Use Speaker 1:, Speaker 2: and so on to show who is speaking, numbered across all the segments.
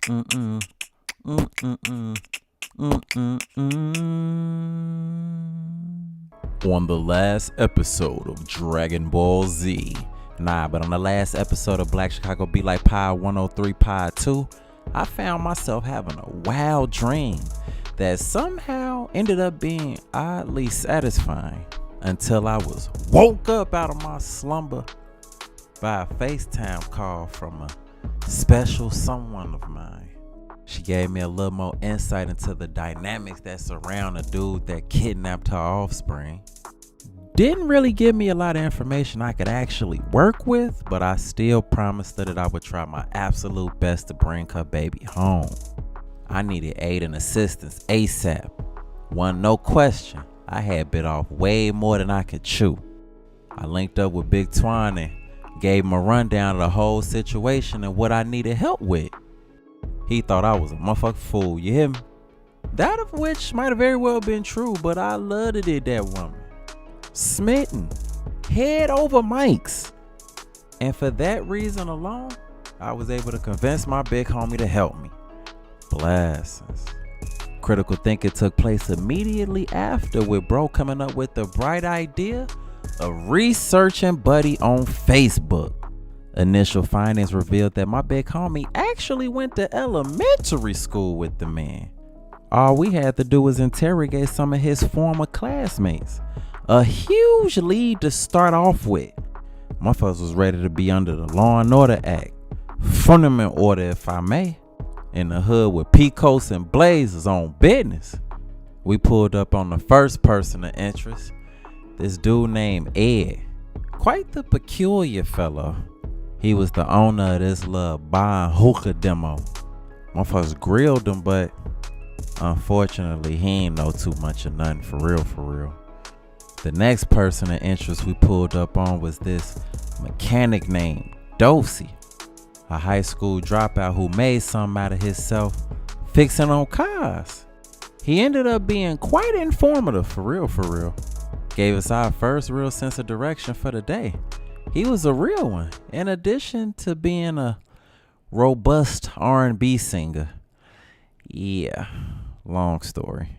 Speaker 1: Mm-mm-mm. Mm-mm-mm. Mm-mm-mm. On the last episode of Dragon Ball Z. But on the last episode of Black Chicago Be Like Pod 103 Pod 2, I found myself having a wild dream that somehow ended up being oddly satisfying until I was woke up out of my slumber by a FaceTime call from a special someone of mine. She gave me a little more insight into the dynamics that surround a dude that kidnapped her offspring. Didn't really give me a lot of information I could actually work with, but I still promised her that I would try my absolute best to bring her baby home. I needed aid and assistance ASAP. Wasn't no question, I had bit off way more than I could chew. I linked up with Big Twine and gave him a rundown of the whole situation and what I needed help with. He thought I was a motherfucking fool, you hear me? That of which might have very well been true, but I loved it, that woman. Smitten, head over mics. And for that reason alone, I was able to convince my big homie to help me. Blessings. Critical thinking took place immediately after, with bro coming up with the bright idea of researching Buddy on Facebook. Initial findings revealed that my big homie actually went to elementary school with the man. All we had to do was interrogate some of his former classmates. A huge lead to start off with. Motherfuckers was ready to be under the Law and Order Act. Fundament order, if I may. In the hood with peacoats and blazers on business. We pulled up on the first person of interest. This dude named Ed. Quite the peculiar fellow. He was the owner of this little bar and hookah demo. Motherfuckers grilled him, but unfortunately he ain't know too much of nothing for real. The next person of interest we pulled up on was this mechanic named Dosey, a high school dropout who made something out of himself fixing on cars. He ended up being quite informative for real. Gave us our first real sense of direction for the day. He was a real one, in addition to being a robust R&B singer. Yeah, long story.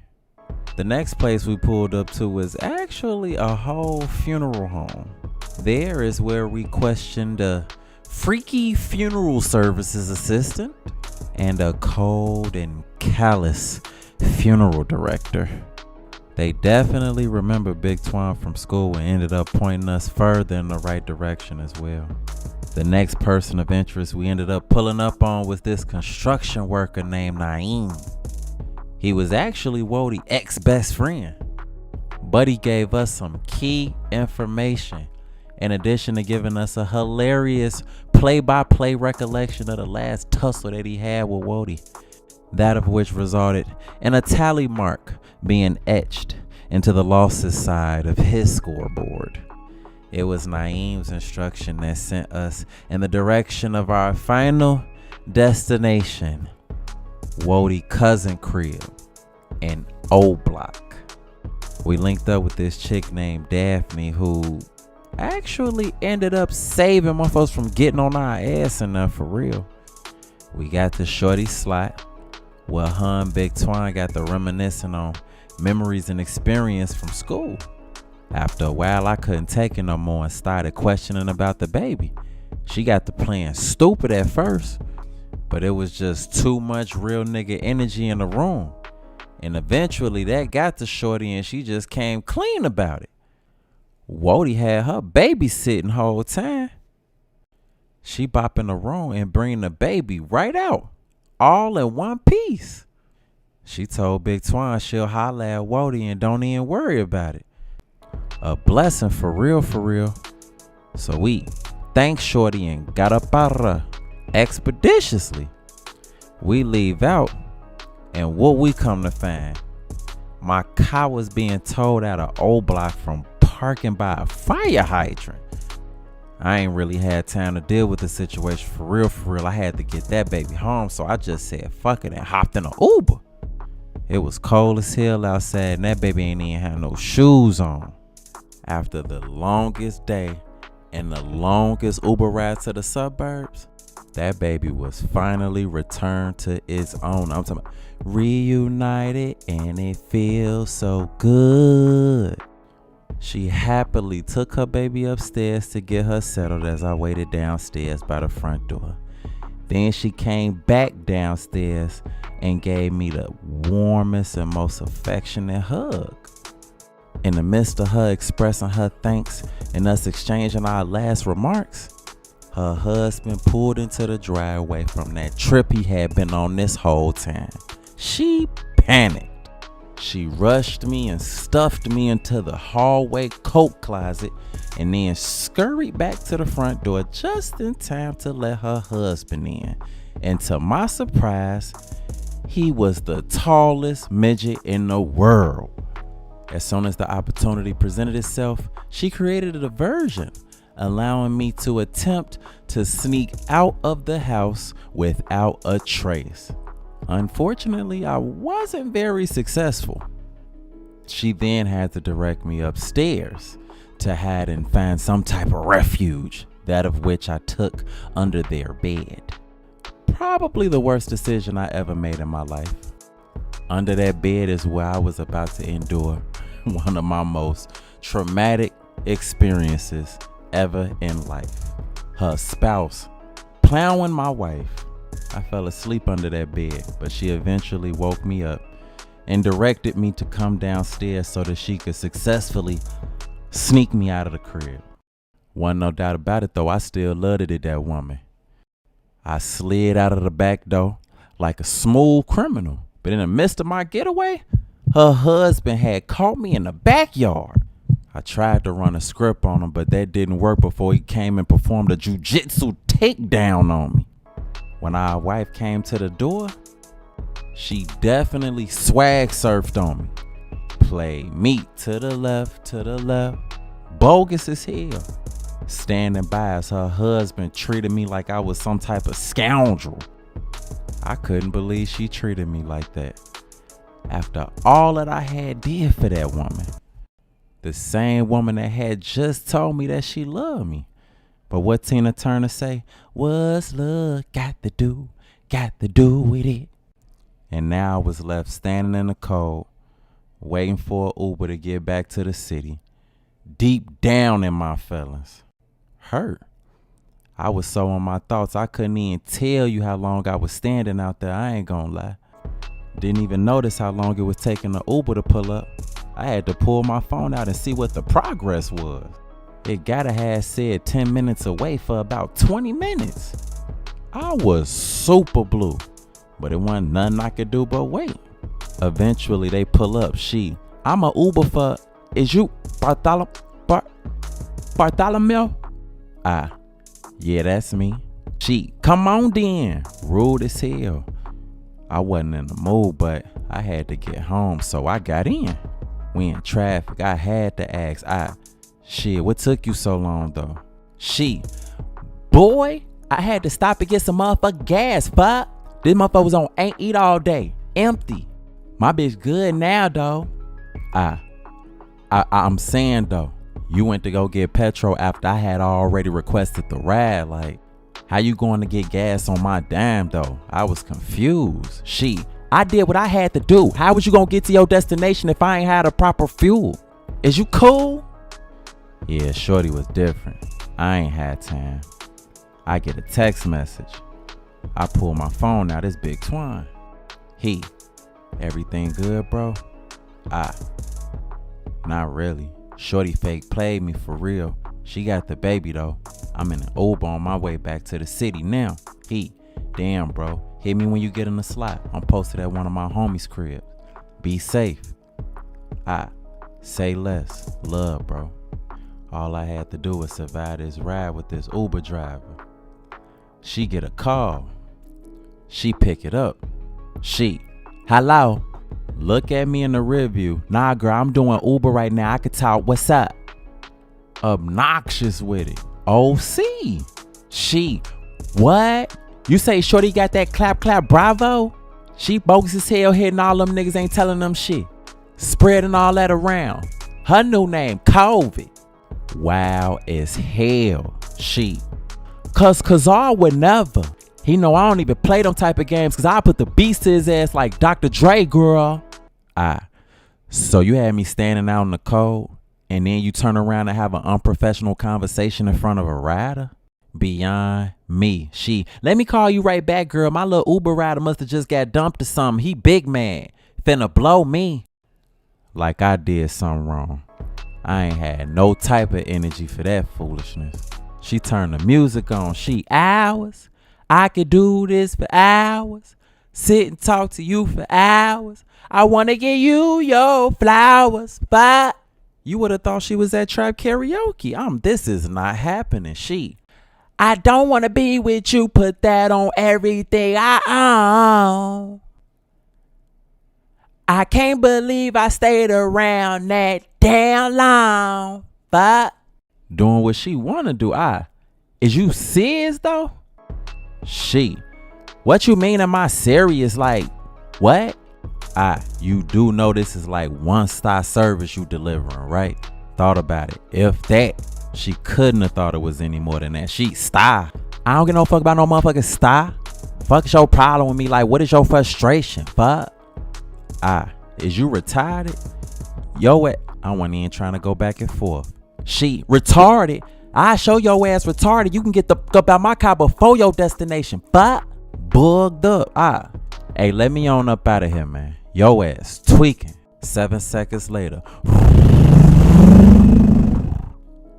Speaker 1: The next place we pulled up to was actually a whole funeral home. There is where we questioned a freaky funeral services assistant and a cold and callous funeral director. They definitely remember Big Twine from school and ended up pointing us further in the right direction as well. The next person of interest we ended up pulling up on was this construction worker named Naeem. He was actually Wodie's ex-best friend. Buddy gave us some key information in addition to giving us a hilarious play-by-play recollection of the last tussle that he had with Wodie. That of which resulted in a tally mark being etched into the losses side of his scoreboard. It was Naeem's instruction that sent us in the direction of our final destination, Wodie cousin crib in O Block. We linked up with this chick named Daphne who actually ended up saving motherfuckers from getting on our ass enough for real. We got the shorty slot where her and Big Twine got to reminiscing on memories and experience from school. After a while I couldn't take it no more and started questioning about the baby. She got to playing stupid at first, but it was just too much real nigga energy in the room. And eventually that got to shorty and she just came clean about it. Wodie had her babysitting whole time. She bop in the room and bring the baby right out, all in one piece. She told Big Twine she'll holler at Wodie and don't even worry about it. A blessing for real. So we thanked shorty and got up out of her expeditiously. We leave out, and what we come to find, my car was being towed out of O Block from parking by a fire hydrant. I ain't really had time to deal with the situation for real. I had to get that baby home, so I just said fuck it and hopped in an Uber. It was cold as hell outside and that baby ain't even have no shoes on. After the longest day and the longest Uber ride to the suburbs, That baby was finally returned to its own. I'm talking about reunited and it feels so good. She happily took her baby upstairs to get her settled as I waited downstairs by the front door. Then she came back downstairs and gave me the warmest and most affectionate hug. In the midst of her expressing her thanks and us exchanging our last remarks, her husband pulled into the driveway from that trip he had been on this whole time. She panicked. She rushed me and stuffed me into the hallway coat closet and then scurried back to the front door just in time to let her husband in. And to my surprise, he was the tallest midget in the world. As soon as the opportunity presented itself, she created a diversion, allowing me to attempt to sneak out of the house without a trace. Unfortunately, I wasn't very successful. She then had to direct me upstairs to hide and find some type of refuge, that of which I took under their bed. Probably the worst decision I ever made in my life. Under that bed is where I was about to endure one of my most traumatic experiences ever in life. Her spouse plowing my wife. I fell asleep under that bed, but she eventually woke me up and directed me to come downstairs so that she could successfully sneak me out of the crib. Wasn't no doubt about it though, I still loved it, that woman. I slid out of the back door like a smooth criminal, but in the midst of my getaway, her husband had caught me in the backyard. I tried to run a script on him, but that didn't work before he came and performed a jujitsu takedown on me. When our wife came to the door, she definitely swag surfed on me. Played meat to the left, bogus as hell. Standing by as her husband treated me like I was some type of scoundrel. I couldn't believe she treated me like that. After all that I had did for that woman. The same woman that had just told me that she loved me. But what Tina Turner say? What's love got to do with it? And now I was left standing in the cold, waiting for an Uber to get back to the city, deep down in my feelings. Hurt. I was so on my thoughts, I couldn't even tell you how long I was standing out there, I ain't gonna lie. Didn't even notice how long it was taking the Uber to pull up. I had to pull my phone out and see what the progress was. It gotta have said 10 minutes away for about 20 minutes. I was super blue, but it wasn't nothing I could do but wait. Eventually they pull up. I'm a Uber for, is you Bartholomew? Yeah, that's me. Come on then. Rude as hell. I wasn't in the mood, but I had to get home, so I got in. We in traffic. I had to ask. What took you so long though? Boy, I had to stop and get some motherfucking gas, fuck. This motherfucker was on ain't eat all day. Empty. My bitch good now though. I'm saying though, you went to go get petrol after I had already requested the ride. Like, how you going to get gas on my dime though? I was confused. I did what I had to do. How was you gonna get to your destination if I ain't had a proper fuel? Is you cool? Yeah, shorty was different. I ain't had time. I get a text message. I pull my phone out. It's Big Twine. Everything good, bro? Not really. Shorty fake played me for real. She got the baby though. I'm in an Uber on my way back to the city now. Damn, bro. Hit me when you get in the slot. I'm posted at one of my homies' cribs. Be safe. Say less. Love, bro. All I had to do was survive this ride with this Uber driver. She get a call. She pick it up. Hello. Look at me in the rear view. Nah, girl, I'm doing Uber right now. I could talk. What's up? Obnoxious with it. OC. What? You say shorty got that clap bravo? She bogus as hell hitting all them niggas ain't telling them shit. Spreading all that around. Her new name, COVID. Wow as hell. Cause Kazar would never. He know I don't even play them type of games because I put the beast to his ass like Dr. Dre, girl. So you had me standing out in the cold and then you turn around and have an unprofessional conversation in front of a rider? Beyond me. Let me call you right back, girl. My little Uber rider must have just got dumped or something. He big man. Finna blow me. Like I did something wrong. I ain't had no type of energy for that foolishness. She turned the music on. Hours. I could do this for hours. Sit and talk to you for hours. I want to give you your flowers. But you would have thought she was at trap karaoke. This is not happening. I don't want to be with you. Put that on everything I own. I can't believe I stayed around that damn long. But doing what she want to do. Is you serious though? What you mean am I serious? Like, what? You do know this is like one-star service you delivering, right? Thought about it. If that, she couldn't have thought it was any more than that. Star. I don't give no fuck about no motherfucking star. Fuck is your problem with me? Like, what is your frustration? Fuck. Is you retarded? I wasn't even trying to go back and forth. Retarded? I show your ass retarded. You can get the fuck up out my car before your destination. But bugged up. Hey, let me on up out of here, man. Yo ass tweaking. 7 seconds later.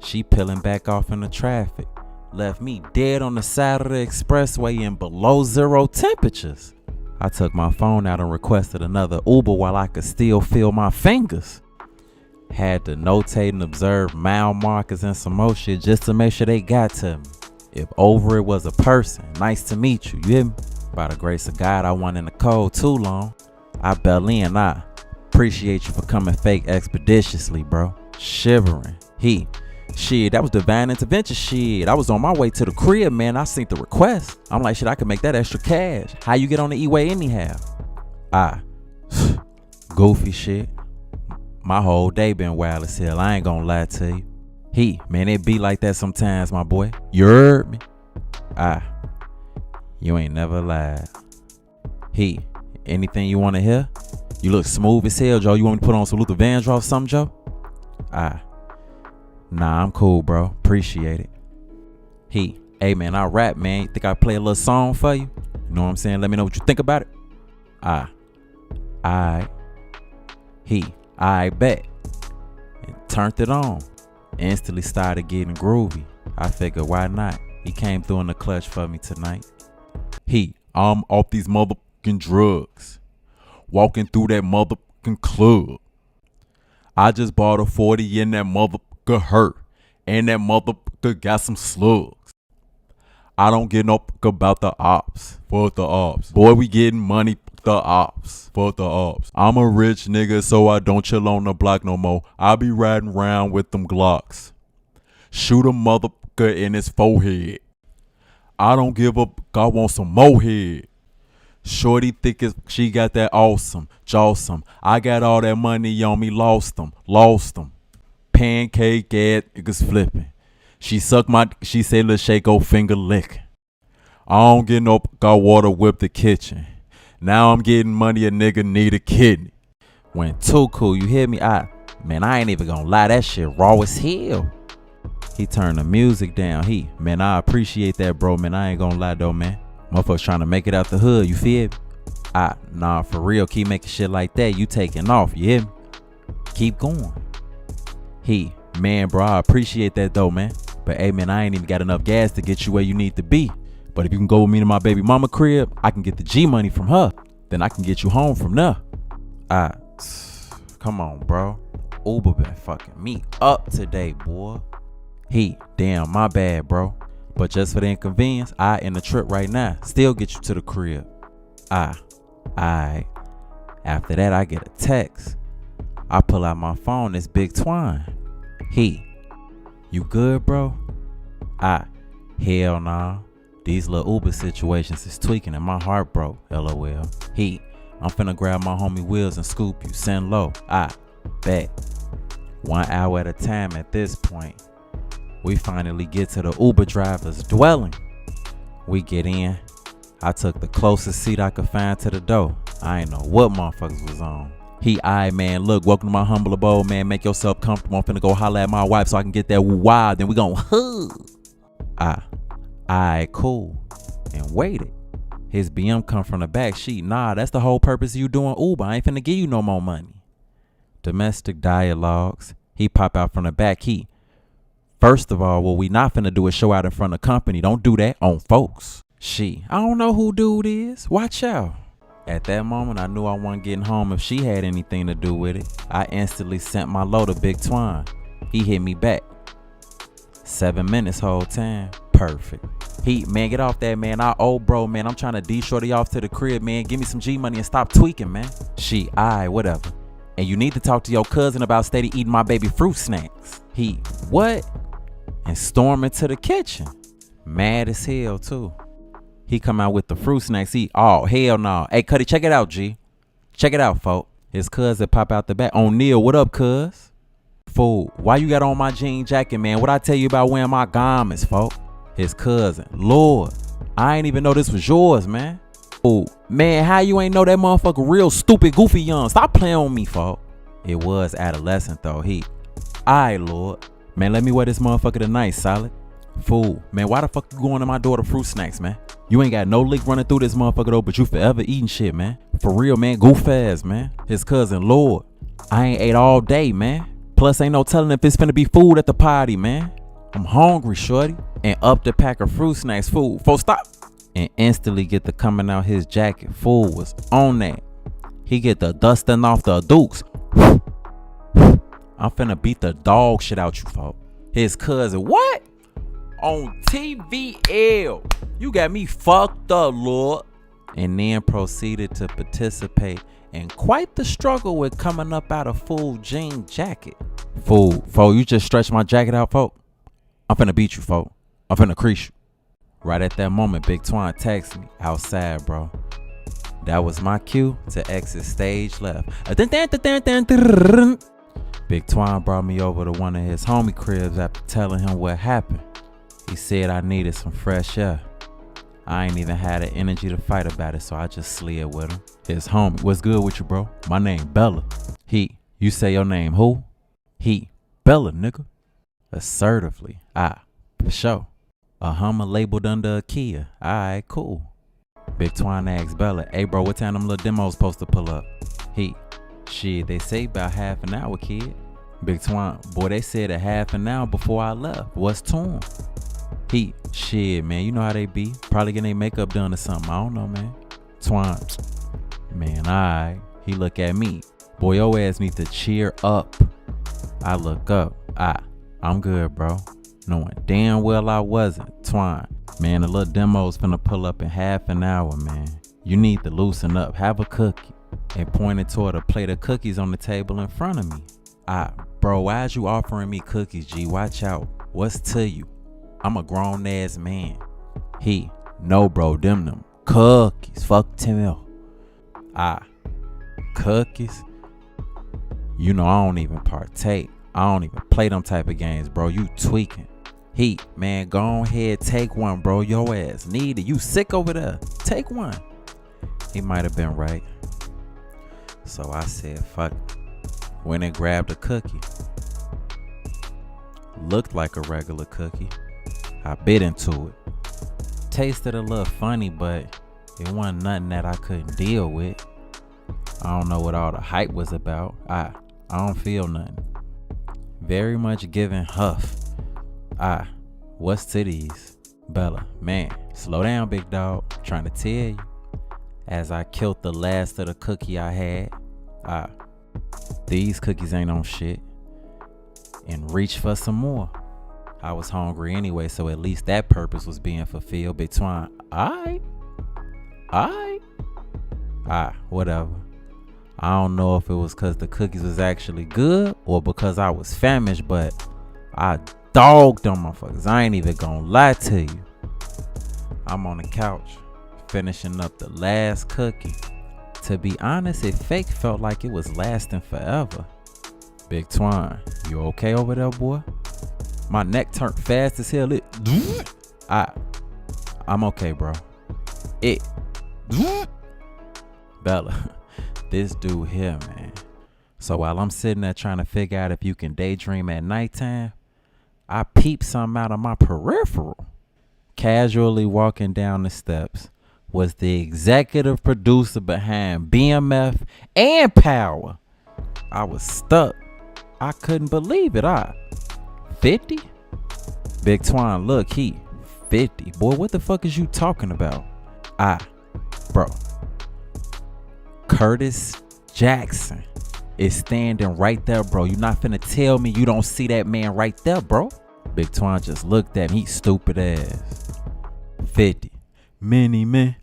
Speaker 1: She peeling back off in the traffic. Left me dead on the side of the expressway in below zero temperatures. I took my phone out and requested another Uber while I could still feel my fingers. Had to notate and observe mile markers and some more shit just to make sure they got to me. If over it was a person, nice to meet you, you hear me? By the grace of God, I wasn't in the cold too long. I bell in, I appreciate you for coming fake expeditiously, bro. Shivering. That was divine intervention. I was on my way to the crib, man. I seen the request. I'm like, I could make that extra cash. How you get on the E-way anyhow? Goofy shit. My whole day been wild as hell. I ain't gonna lie to you. Man, it be like that sometimes, my boy. You heard me? You ain't never lied. Anything you wanna hear? You look smooth as hell, Joe. You want me to put on some Luther Vandross or something, Joe? Nah, I'm cool, bro. Appreciate it. Hey, man, I rap, man. You think I play a little song for you? You know what I'm saying? Let me know what you think about it. I bet. And turned it on. Instantly started getting groovy. I figured, why not? He came through in the clutch for me tonight. I'm off these motherfucking drugs. Walking through that motherfucking club. I just bought a 40 in that motherfucker hurt. And that motherfucker got some slugs. I don't give no fuck about the ops. Fuck the ops. Boy, we getting money. Fuck the ops. Fuck the ops. I'm a rich nigga, so I don't chill on the block no more. I be riding around with them Glocks. Shoot a motherfucker in his forehead. I don't give a fuck. I want some more head. Shorty thick as she got that awesome, jawsome. I got all that money on me, lost them. Pancake ass niggas flipping. She sucked she said, let's shake old finger licking. I don't get no got water whip the kitchen. Now I'm getting money, a nigga need a kidney. Went too cool, you hear me? Man, I ain't even gonna lie, that shit raw as hell. He turned the music down. Man, I appreciate that, bro, man. I ain't gonna lie though, man. Motherfuckers trying to make it out the hood, you feel me? Nah, for real, keep making shit like that. You taking off, you hear me? Keep going. Man, bro, I appreciate that though, man. But hey, man, I ain't even got enough gas to get you where you need to be. But if you can go with me to my baby mama crib, I can get the G money from her. Then I can get you home from there. Come on, bro. Uber been fucking me up today, boy. Damn, my bad, bro. But just for the inconvenience, I in the trip right now. Still get you to the crib. Alright. After that, I get a text. I pull out my phone. It's Big Twine. You good, bro? Hell nah. These little Uber situations is tweaking and my heart broke. LOL. I'm finna grab my homie Wills and scoop you. Send low. Bet. 1 hour at a time at this point. We finally get to the Uber driver's dwelling. We get in. I took the closest seat I could find to the door. I ain't know what motherfuckers was on. He, alright, man, look, welcome to my humble abode, man. Make yourself comfortable. I'm finna go holler at my wife so I can get that wild. Then we gon' hug. Alright, cool. And waited. His BM come from the back. Nah, that's the whole purpose of you doing Uber. I ain't finna give you no more money. Domestic dialogues. He pop out from the back. First of all, what we not finna do is show out in front of company. Don't do that on folks. I don't know who dude is. Watch out. At that moment, I knew I wasn't getting home if she had anything to do with it. I instantly sent my low to Big Twine. He hit me back. 7 minutes whole time. Perfect. Man, get off that, man. Bro, man. I'm trying to D-shorty off to the crib, man. Give me some G money and stop tweaking, man. Whatever. And you need to talk to your cousin about steady eating my baby fruit snacks. What? And storm into the kitchen. Mad as hell, too. He come out with the fruit snacks. Hell no. Hey, Cuddy, check it out, G. Check it out, folk. His cousin pop out the back. O'Neal, what up, cuz? Fool, why you got on my jean jacket, man? What I tell you about wearing my garments, folk? His cousin, Lord, I ain't even know this was yours, man. Fool, man, how you ain't know that motherfucker real stupid, goofy young? Stop playing on me, folk. It was adolescent, though. Alright, Lord. Man, let me wear this motherfucker tonight, solid. Fool, man, why the fuck you going to my door to fruit snacks, man? You ain't got no leak running through this motherfucker though, but you forever eating shit, man. For real, man, goof ass, man. His cousin, Lord, I ain't ate all day, man. Plus, ain't no telling if it's finna be food at the party, man. I'm hungry, shorty. And up the pack of fruit snacks, fool. Stop. And instantly get the coming out his jacket. Fool was on that. He get the dusting off the dukes. I'm finna beat the dog shit out you, folk. His cousin, what? On TVL. You got me fucked up, Lord. And then proceeded to participate in quite the struggle with coming up out of full jean jacket. Fool, you just stretched my jacket out, folk. I'm finna beat you, folk. I'm finna crease you. Right at that moment, Big Twine texted me outside, bro. That was my cue to exit stage left. Big Twine brought me over to one of his homie cribs after telling him what happened. He said I needed some fresh air. I ain't even had the energy to fight about it, so I just slid with him. His homie, what's good with you, bro? My name Bella. You say your name who? Bella, nigga. Assertively. For sure. A Hummer labeled under a Kia. Alright, cool. Big Twine asked Bella, hey bro, what time them little demos supposed to pull up? Shit, they say about half an hour, kid. Big Twine, boy, they said a half an hour before I left. What's to 'em? Shit, man, you know how they be. Probably getting their makeup done or something. I don't know, man. Twine, man, alright. He look at me. Boy, your ass need to cheer up. I look up. I'm good, bro. Knowing damn well I wasn't. Twine, man, the little demo's finna pull up in half an hour, man. You need to loosen up. Have a cookie. And pointed toward a plate of cookies on the table in front of me. Bro, why is you offering me cookies, G? Watch out. What's to you? I'm a grown ass man. No, bro, them cookies. Fuck Tim. Cookies? You know I don't even partake. I don't even play them type of games, bro. You tweaking. Man, go ahead, take one, bro. Your ass need it. You sick over there. Take one. He might have been right. So I said, fuck. Went and grabbed a cookie. Looked like a regular cookie. I bit into it. Tasted a little funny, but it wasn't nothing that I couldn't deal with. I don't know what all the hype was about. I don't feel nothing. Very much giving huff. What's to these? Bella, man, slow down, big dog. I'm trying to tell you. As I killed the last of the cookie I had. These cookies ain't on shit. And reached for some more. I was hungry anyway, so at least that purpose was being fulfilled. Big Twine, alright. Whatever. I don't know if it was because the cookies was actually good or because I was famished, but I dogged them motherfuckers. I ain't even gonna lie to you. I'm on the couch, finishing up the last cookie. To be honest, it felt like it was lasting forever. Big Twine, you okay over there, boy? My neck turned fast as hell. I'm okay, bro. It. Bella, this dude here, man. So while I'm sitting there trying to figure out if you can daydream at nighttime, I peeped something out of my peripheral. Casually walking down the steps was the executive producer behind BMF and Power. I was stuck. I couldn't believe it. 50? Big Twine, look, he 50. Boy, what the fuck is you talking about? Bro. Curtis Jackson is standing right there, bro. You not finna tell me you don't see that man right there, bro. Big Twine just looked at me, stupid ass. 50. Many men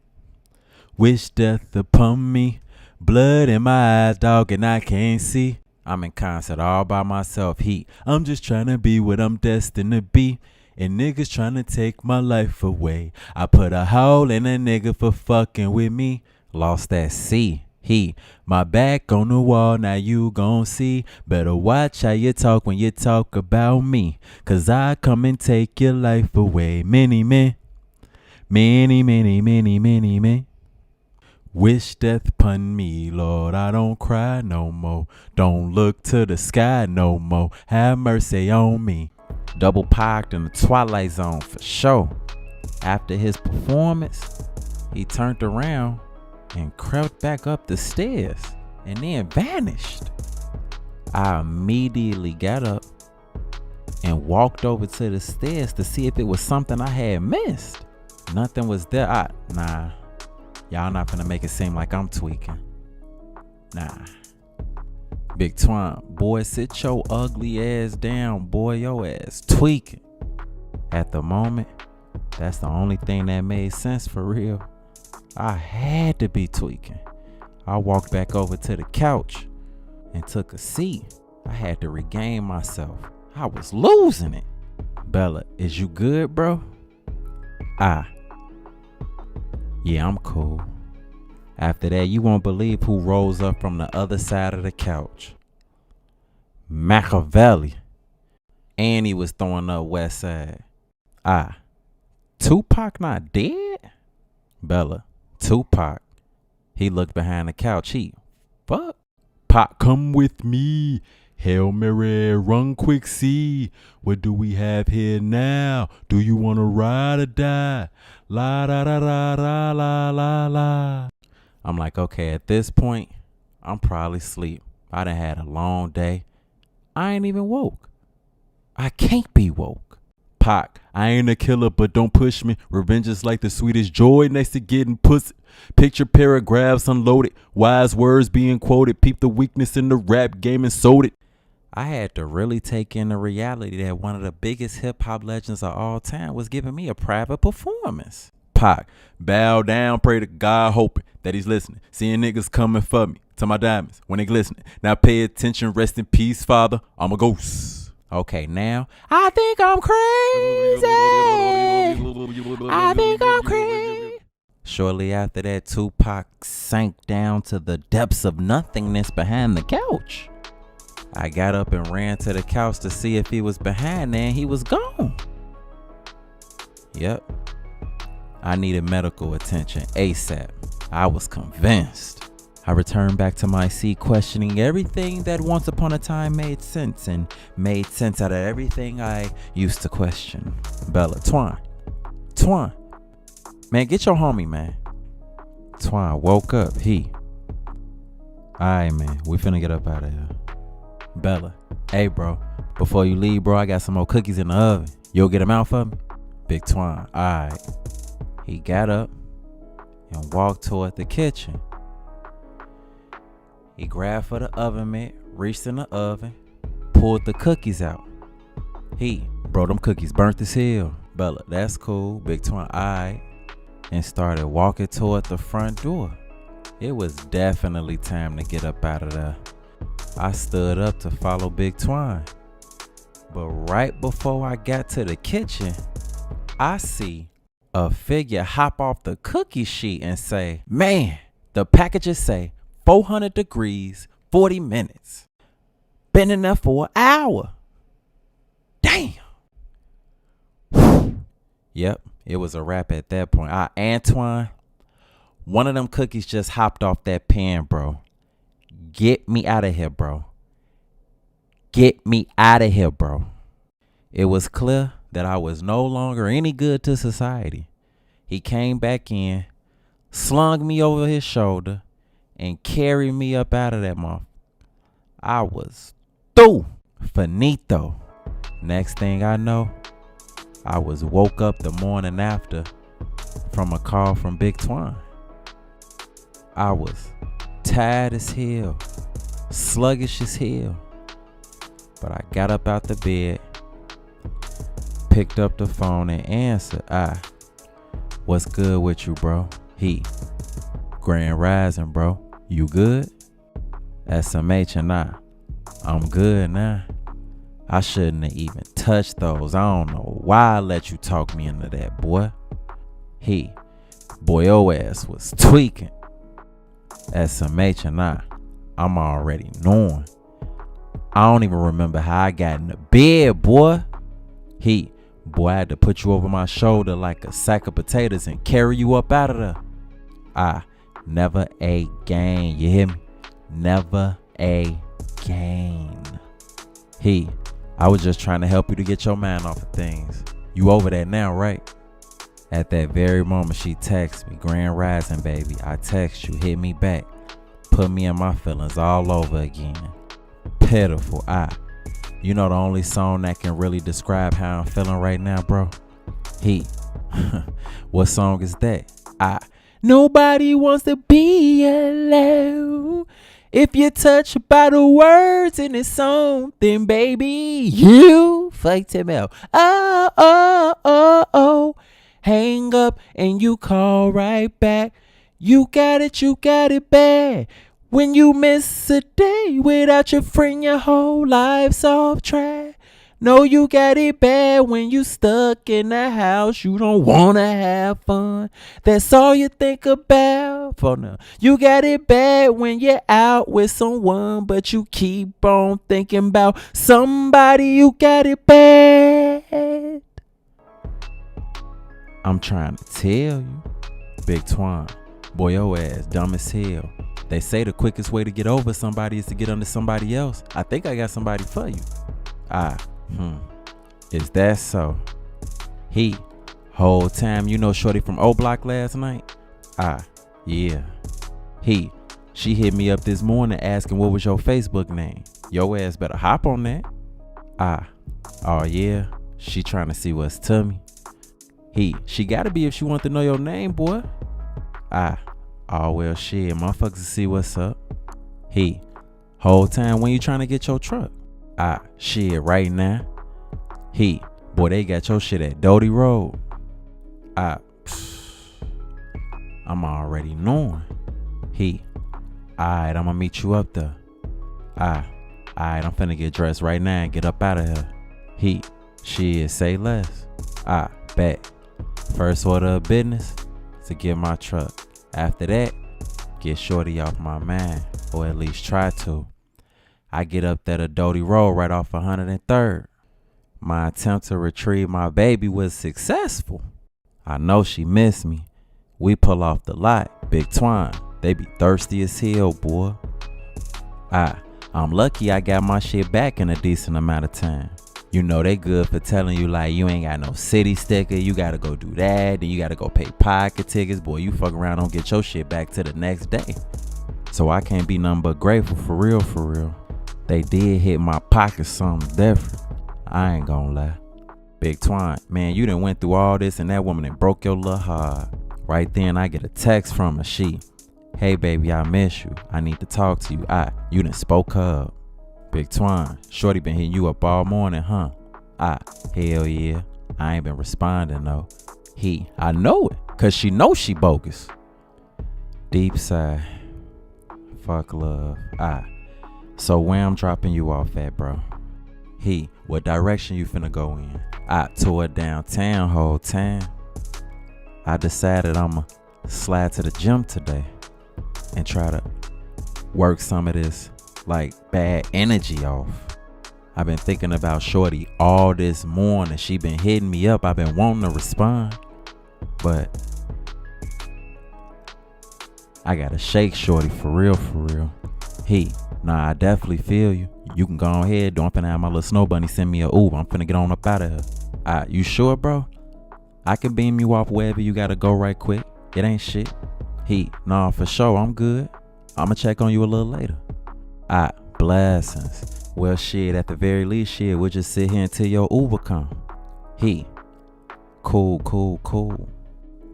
Speaker 1: wish death upon me. Blood in my eyes, dog, and I can't see. I'm in concert all by myself. I'm just trying to be what I'm destined to be. And niggas trying to take my life away. I put a hole in a nigga for fucking with me. Lost that C. My back on the wall, now you gon' see. Better watch how you talk when you talk about me. Cause I come and take your life away. Many men. Many men wish death upon me, Lord. I don't cry no more. Don't look to the sky no more. Have mercy on me. Double parked in the Twilight Zone for sure. After his performance, he turned around and crept back up the stairs and then vanished. I immediately got up and walked over to the stairs to see if it was something I had missed. Nothing was there. Nah. Y'all not finna make it seem like I'm tweaking. Nah. Big Twine, boy, sit your ugly ass down, boy. Your ass tweaking. At the moment, that's the only thing that made sense for real. I had to be tweaking. I walked back over to the couch and took a seat. I had to regain myself. I was losing it. Bella, is you good, bro? Yeah, I'm cool. After that, you won't believe who rose up from the other side of the couch. Machiavelli. And he was throwing up West Side. Tupac not dead? Bella, Tupac. He looked behind the couch. Fuck. Pop, come with me. Hail Mary, run quick, see. What do we have here now? Do you want to ride or die? La da da da da la la la. I'm like, okay, at this point, I'm probably asleep. I done had a long day. I ain't even woke. I can't be woke. Pac, I ain't a killer, but don't push me. Revenge is like the sweetest joy next to getting pussy. Picture paragraphs unloaded. Wise words being quoted. Peep the weakness in the rap game and sold it. I had to really take in the reality that one of the biggest hip-hop legends of all time was giving me a private performance. Pac, bow down, pray to God, hoping that he's listening. Seeing niggas coming for me, to my diamonds, when they glistening. Now pay attention, rest in peace, Father, I'm a ghost. Okay, now, I think I'm crazy. I think I'm crazy. Shortly after that, Tupac sank down to the depths of nothingness behind the couch. I got up and ran to the couch to see if he was behind there, and he was gone. Yep. I needed medical attention ASAP. I was convinced. I returned back to my seat, questioning everything that once upon a time made sense, and made sense out of everything I used to question. Bella, Twine. Man, get your homie, man. Twine woke up. Alright, man. We finna get up out of here. Bella, hey, bro. Before you leave, bro, I got some more cookies in the oven. You'll get them out for me? Big Twine, alright. He got up and walked toward the kitchen. He grabbed for the oven mitt, reached in the oven, pulled the cookies out. Bro, them cookies burnt as hell. Bella, that's cool. Big Twine, alright. And started walking toward the front door. It was definitely time to get up out of there. I stood up to follow Big Twine. But right before I got to the kitchen, I see a figure hop off the cookie sheet and say, man, the packages say 400 degrees, 40 minutes. Been in there for an hour. Damn. Yep, it was a wrap at that point. Antoine, One of them cookies just hopped off that pan, bro. Get me out of here, bro. Get me out of here, bro. It was clear that I was no longer any good to society. He came back in, slung me over his shoulder, and carried me up out of that mouth. I was through. Finito. Next thing I know, I was woke up the morning after from a call from Big Twine. I was tired as hell, sluggish as hell, but I got up out the bed, picked up the phone and answered. What's good with you, bro? He, Grand Rising, bro. You good? SMH and I'm good now. I shouldn't have even touched those. I don't know why I let you talk me into that, boy. He, boy, your ass was tweaking. SMH and I'm already knowing. I don't even remember how I got in the bed, boy. He, boy, I had to put you over my shoulder like a sack of potatoes and carry you up out of there. Never again, you hear me? Never again. He, I was just trying to help you to get your mind off of things. You over that now, right? At that very moment, she texted me, Grand Rising, baby. I text you, hit me back. Put me in my feelings all over again. Pitiful. You know the only song that can really describe how I'm feeling right now, bro? He. What song is that? Nobody wants to be alone. If you're touched by the words in this song, then baby, you fucked him out. Oh. Hang up and you call right back. You got it bad. When you miss a day without your friend, your whole life's off track. No, you got it bad when you stuck in the house. You don't wanna have fun. That's all you think about for now. You got it bad when you're out with someone, but you keep on thinking about somebody. You got it bad. I'm trying to tell you, Big Twine, boy, your ass dumb as hell. They say the quickest way to get over somebody is to get under somebody else. I think I got somebody for you. Is that so? He, whole time you know shorty from O Block last night? Yeah. He, she hit me up this morning asking what was your Facebook name. Your ass better hop on that. Oh yeah, she trying to see what's to me. He, she gotta be if she want to know your name, boy. Oh well shit, motherfuckers see what's up. He, whole time when you trying to get your truck? Shit, right now. He, boy, they got your shit at Doty Road. I'm already knowing. He, alright, I'ma meet you up there. Alright, I'm finna get dressed right now and get up out of here. He, shit, say less. Bet. First order of business is to get my truck. After that, get shorty off my mind, or at least try to. I get up there to Doty Road right off 103rd. My attempt to retrieve my baby was successful. I know she missed me. We pull off the lot, Big Twine. They be thirsty as hell, boy. I'm lucky I got my shit back in a decent amount of time. You know they good for telling you like you ain't got no city sticker, you gotta go do that, then you gotta go pay pocket tickets. Boy, you fuck around, don't get your shit back to the next day. So I can't be nothing but grateful for real. They did hit my pocket something different. I ain't gonna lie. Big Twine, man, you done went through all this and that woman done broke your little heart. Right then I get a text from her. She, hey baby, I miss you. I need to talk to you. You done spoke her up. Big Twine, shorty been hitting you up all morning, huh? Hell yeah. I ain't been responding though. He, I know it, cause she knows she bogus. Deep sigh. Fuck love. So where I'm dropping you off at, bro? He, what direction you finna go in? Toward downtown whole time. I decided I'ma slide to the gym today and try to work some of this like bad energy off. I've been thinking about shorty all this morning. She been hitting me up. I've been wanting to respond, but I gotta shake shorty for real, for real. He, nah, I definitely feel you. You can go ahead, don't finna have my little snow bunny send me a Uber. I'm finna get on up out of here. You sure, bro? I can beam you off wherever you gotta go right quick. It ain't shit. He, nah, for sure, I'm good. I'ma check on you a little later. Blessings. Well, shit, at the very least, shit, we'll just sit here until your Uber come. He, cool.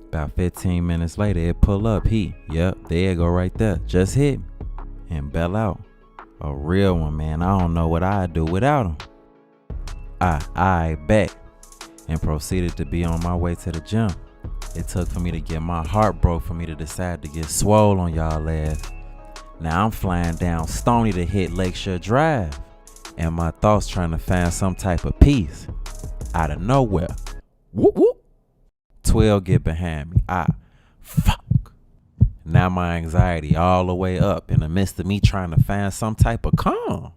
Speaker 1: About 15 minutes later, it pull up. He, yep, there you go right there. Just hit me and bail out. A real one, man. I don't know what I'd do without him. I bet. And proceeded to be on my way to the gym. It took for me to get my heart broke for me to decide to get swole on y'all ass. Now I'm flying down Stony to hit Lakeshore Drive. And my thoughts trying to find some type of peace. Out of nowhere. Whoop whoop. 12 get behind me. Fuck. Now my anxiety all the way up in the midst of me trying to find some type of calm.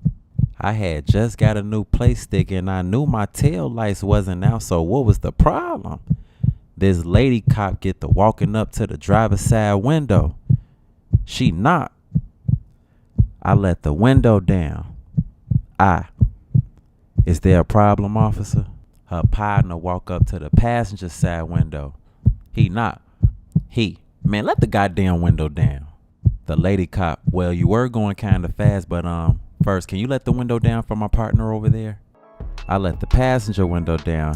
Speaker 1: I had just got a new play stick and I knew my tail lights wasn't out, so what was the problem? This lady cop get to walking up to the driver's side window. She knocked. I let the window down. Is there a problem, officer? Her partner walk up to the passenger side window. He knocked. Man, let the goddamn window down. The lady cop, well, you were going kind of fast, but first, can you let the window down for my partner over there? I let the passenger window down.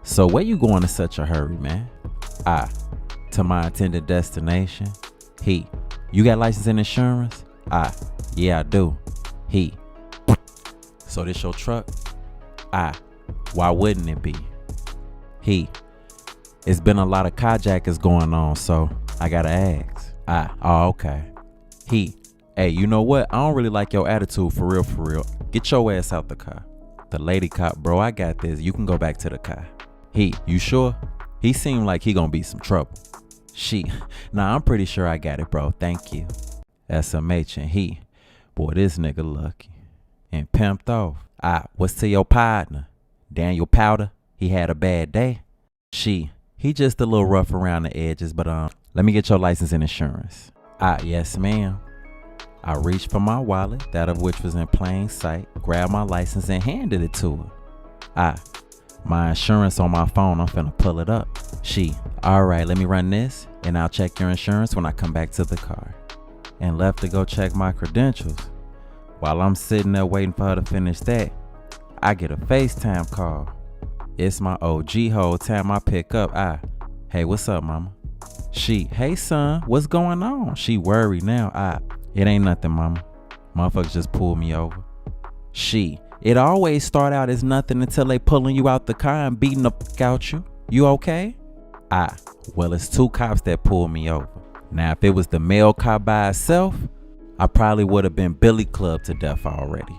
Speaker 1: So where you going in such a hurry, man? To my intended destination. You got license and insurance? Yeah, I do. So this your truck? Why wouldn't it be? It's been a lot of carjackers going on, so I gotta ask. Okay. Hey, you know what? I don't really like your attitude, for real. Get your ass out the car. The lady cop, bro, I got this. You can go back to the car. You sure? He seemed like he gonna be some trouble. Nah, I'm pretty sure I got it, bro. Thank you. SMH and boy, this nigga lucky. And pimped off. What's to your partner? Daniel Powder, he had a bad day. He just a little rough around the edges, but let me get your license and insurance. Yes, ma'am. I reached for my wallet, that of which was in plain sight, grabbed my license and handed it to her. My insurance on my phone, I'm finna pull it up. All right, let me run this, and I'll check your insurance when I come back to the car. And left to go check my credentials. While I'm sitting there waiting for her to finish that, I get a FaceTime call. It's my OG whole time I pick up. Hey, what's up, mama? Hey, son, what's going on? She worried now. It ain't nothing, mama. Motherfuckers just pulled me over. It always start out as nothing until they pulling you out the car and beating the fuck out you. You okay? Well, it's two cops that pulled me over. Now, if it was the male cop by itself, I probably would have been Billy Clubbed to death already.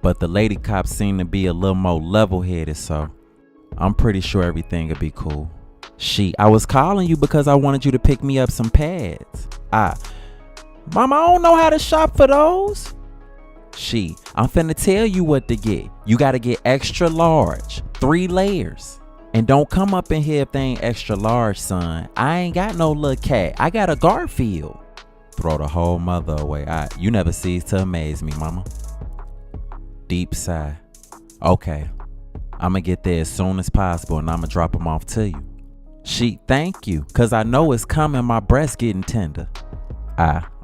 Speaker 1: But the lady cop seemed to be a little more level-headed, so I'm pretty sure everything would be cool. I was calling you because I wanted you to pick me up some pads. Mama, I don't know how to shop for those. I'm finna tell you what to get. You gotta get extra large, 3 layers. And don't come up in here if they ain't extra large, son. I ain't got no little cat. I got a Garfield. Throw the whole mother away. You never cease to amaze me, mama. Deep sigh. Okay. I'ma get there as soon as possible and I'ma drop them off to you. Thank you. Cause I know it's coming. My breast getting tender.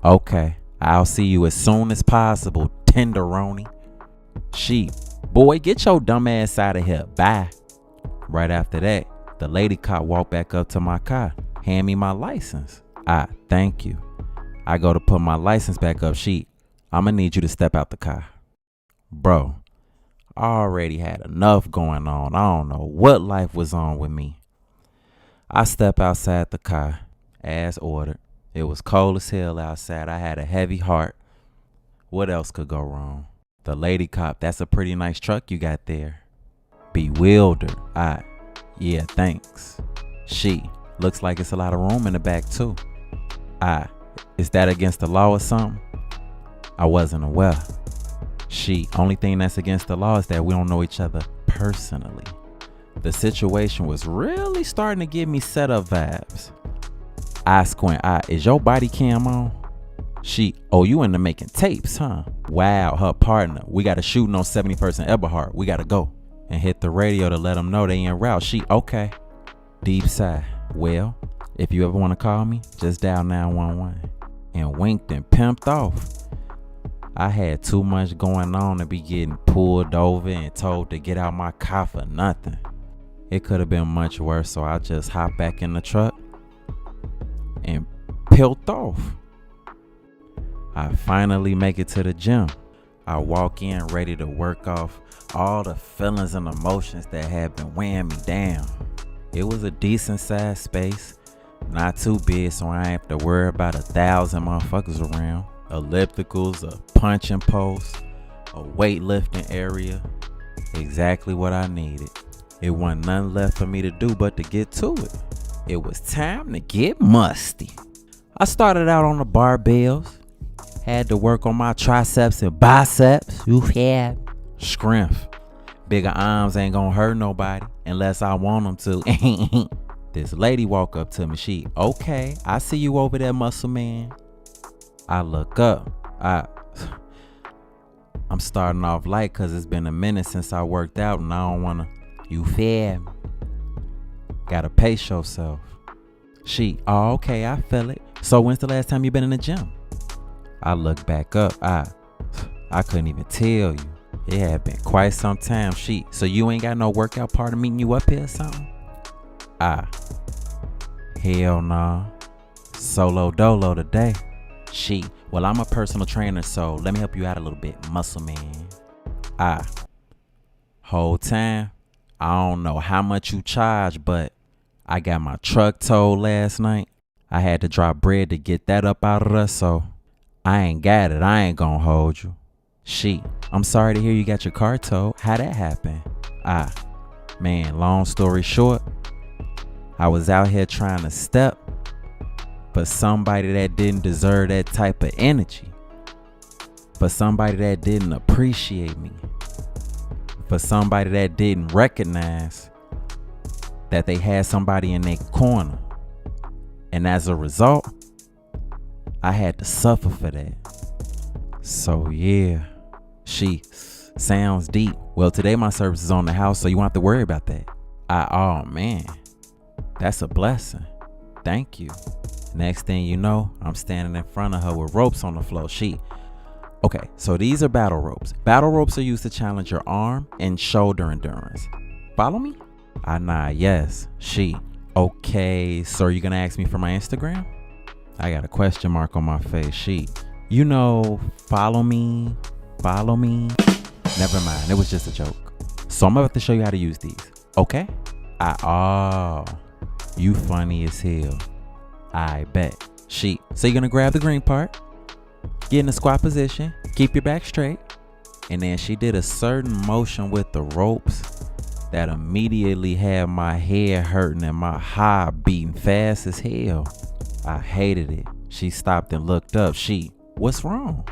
Speaker 1: Okay. I'll see you as soon as possible, tenderoni. Boy, get your dumb ass out of here. Bye. Right after that, the lady cop walked back up to my car, hand me my license. Thank you. I go to put my license back up. I'ma need you to step out the car. Bro, I already had enough going on. I don't know what life was on with me. I step outside the car, as ordered. It was cold as hell outside. I had a heavy heart. What else could go wrong? The lady cop, that's a pretty nice truck you got there. Bewildered. Yeah, thanks. Looks like it's a lot of room in the back too. Is that against the law or something? I wasn't aware. Only thing that's against the law is that we don't know each other personally. The situation was really starting to give me setup vibes. I squint. Is your body cam on? She, oh, you into making tapes, huh? Wow, her partner. We got a shooting on 71st and Eberhard. We gotta go. And hit the radio to let them know they en route. She, okay. Deep sigh. Well, if you ever want to call me, just dial 911. And winked and pimped off. I had too much going on to be getting pulled over and told to get out my car for nothing. It could have been much worse, so I just hopped back in the truck and peeled off. I finally make it to the gym. I walk in ready to work off all the feelings and emotions that had been weighing me down. It was a decent sized space, not too big, so I ain't have to worry about 1,000 motherfuckers around. Ellipticals, a punching post, a weightlifting area. Exactly what I needed. It wasn't nothing left for me to do but to get to it. It was time to get musty. I started out on the barbells. Had to work on my triceps and biceps. Strength. Bigger arms ain't gonna hurt nobody unless I want them to. This lady walk up to me. She, okay, I see you over there, muscle man. I look up. I'm starting off light because it's been a minute since I worked out and I don't wanna. You feel me? Gotta pace yourself. She, oh, okay, I feel it. So when's the last time you been in the gym? I look back up. I couldn't even tell you. It had been quite some time. She, so you ain't got no workout part of meeting you up here or something? Hell nah. Solo dolo today. She, well, I'm a personal trainer, so let me help you out a little bit, muscle man. Whole time, I don't know how much you charge, but I got my truck towed last night. I had to drop bread to get that up out of us, so I ain't got it. I ain't gonna hold you. She, I'm sorry to hear you got your car towed. How that happen? Man, long story short, I was out here trying to step for somebody that didn't deserve that type of energy. For somebody that didn't appreciate me. For somebody that didn't recognize that they had somebody in their corner. And as a result, I had to suffer for that. So yeah, she, sounds deep. Well, today my service is on the house, so you won't have to worry about that. Oh man, that's a blessing. Thank you. Next thing you know, I'm standing in front of her with ropes on the floor. She, okay, so these are battle ropes. Battle ropes are used to challenge your arm and shoulder endurance. Follow me? I nod yes. She, okay, so are you gonna ask me for my Instagram? I got a question mark on my face. She, you know, follow me. Never mind, it was just a joke. So I'm about to show you how to use these, okay? You funny as hell. I bet. She, so you're gonna grab the green part, get in the squat position, keep your back straight, and then she did a certain motion with the ropes that immediately had my head hurting and my heart beating fast as hell. I hated it. She stopped and looked up. She, what's wrong?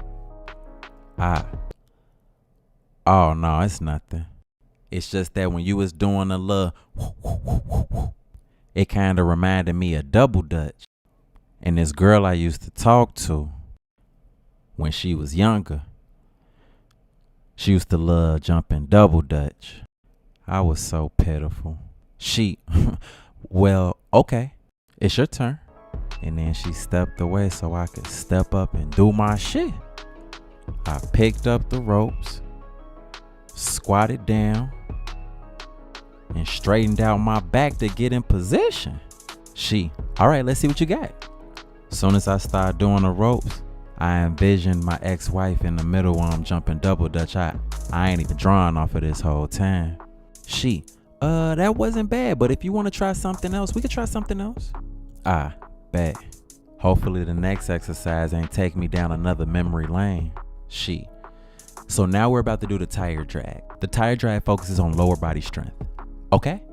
Speaker 1: Oh no, it's nothing. It's just that when you was doing a little, it kind of reminded me of double dutch. And this girl I used to talk to when she was younger, she used to love jumping double dutch. I was so pitiful. She, well, okay, it's your turn. And then she stepped away so I could step up and do my shit. I picked up the ropes, squatted down, and straightened out my back to get in position. She, all right, let's see what you got. Soon as I started doing the ropes, I envisioned my ex-wife in the middle while I'm jumping double dutch. I ain't even drawing off of this whole time. She, that wasn't bad, but if you want to try something else, we could try something else. Bet. Hopefully the next exercise ain't take me down another memory lane. She, so now we're about to do the tire drag. The tire drag focuses on lower body strength. Okay?